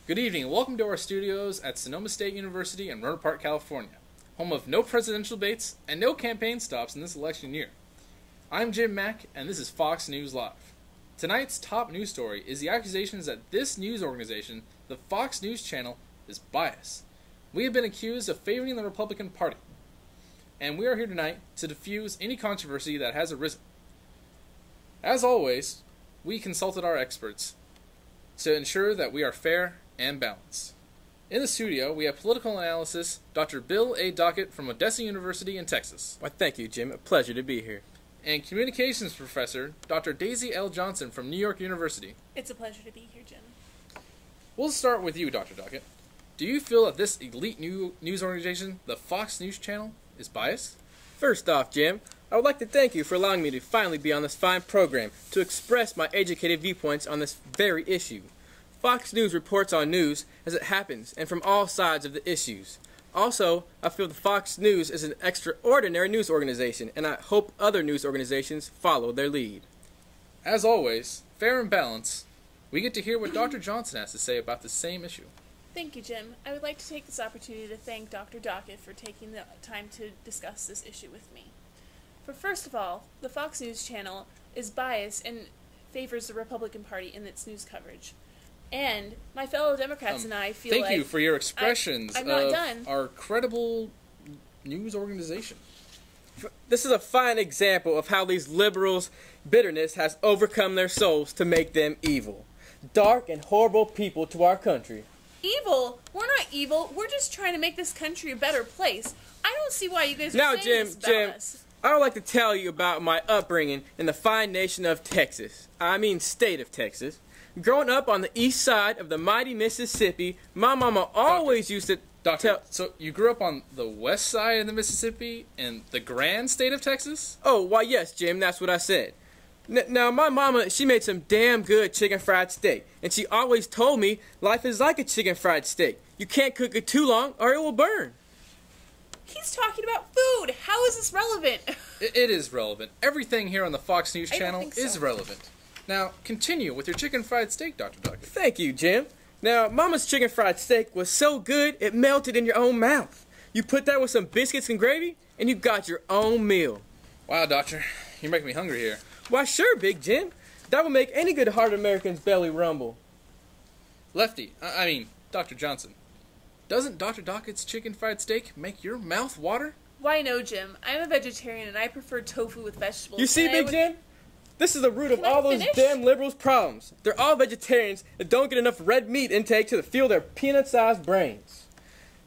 Good evening and welcome to our studios at Sonoma State University in Rohnert Park, California, home of no presidential debates and no campaign stops in this election year. I'm Jim Mack and this is Fox News Live. Tonight's top news story is the accusations that this news organization, the Fox News Channel, is biased. We have been accused of favoring the Republican Party, and we are here tonight to diffuse any controversy that has arisen. As always, we consulted our experts to ensure that we are fair and balanced. In the studio, we have political analyst Dr. Bill A. Dockett from Odessa University in Texas. Why, thank you, Jim. A pleasure to be here. And communications professor Dr. Daisy L. Johnson from New York University. It's a pleasure to be here, Jim. We'll start with you, Dr. Dockett. Do you feel that this elite news organization, the Fox News Channel, is biased? First off, Jim, I would like to thank you for allowing me to finally be on this fine program to express my educated viewpoints on this very issue. Fox News reports on news as it happens and from all sides of the issues. Also, I feel the Fox News is an extraordinary news organization, and I hope other news organizations follow their lead. As always, fair and balanced, we get to hear what Dr. Johnson has to say about the same issue. Thank you, Jim. I would like to take this opportunity to thank Dr. Dockett for taking the time to discuss this issue with me. For first of all, the Fox News Channel is biased and favors the Republican Party in its news coverage. And my fellow Democrats and I feel Thank you for your expressions I'm not of done. Our credible news organization. This is a fine example of how these liberals' bitterness has overcome their souls to make them evil. Dark and horrible people to our country. Evil? We're not evil. We're just trying to make this country a better place. I don't see why you guys are Now, saying this about us. I would like to tell you about my upbringing in the fine nation of Texas. I mean state of Texas. Growing up on the east side of the mighty Mississippi, my mama always used to tell... So you grew up on the west side of the Mississippi in the grand state of Texas? Oh, why yes, Jim, that's what I said. Now, my mama, she made some damn good chicken fried steak. And she always told me life is like a chicken fried steak. You can't cook it too long or it will burn. He's talking about food. How is this relevant? It is relevant. Everything here on the Fox News I don't Channel think so. is relevant. Now, continue with your chicken fried steak, Dr. Dockett. Thank you, Jim. Now, Mama's chicken fried steak was so good it melted in your own mouth. You put that with some biscuits and gravy, and you got your own meal. Wow, Doctor. You're making me hungry here. Why, sure, Big Jim. That will make any good-hearted American's belly rumble. Lefty, I mean, Dr. Johnson. Doesn't Dr. Dockett's chicken fried steak make your mouth water? Why no, Jim? I'm a vegetarian and I prefer tofu with vegetables. You see, Big Jim? This is the root of Can I all those finish? damn liberals' problems. They're all vegetarians that don't get enough red meat intake to fuel their peanut-sized brains.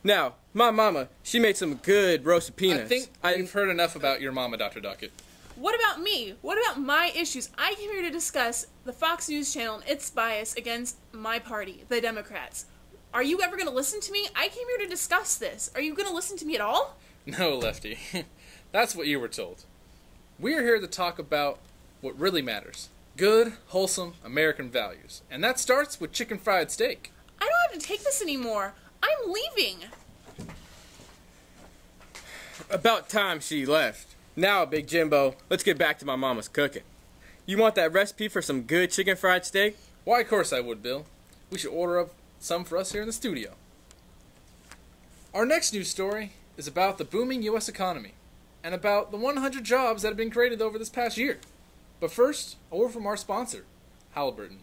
Now, my mama, she made some good roasted peanuts. I think you've heard enough about your mama, Dr. Dockett. What about me? What about my issues? I came here to discuss the Fox News Channel and its bias against my party, the Democrats. Are you ever going to listen to me? I came here to discuss this. Are you going to listen to me at all? No, Lefty. That's what you were told. We're here to talk about what really matters. Good, wholesome American values. And that starts with chicken fried steak. I don't have to take this anymore. I'm leaving. About time she left. Now, Big Jimbo, let's get back to my mama's cooking. You want that recipe for some good chicken fried steak? Why, of course I would, Bill. We should order up some for us here in the studio. Our next news story is about the booming U.S. economy and about the 100 jobs that have been created over this past year. But first, a word from our sponsor, Halliburton.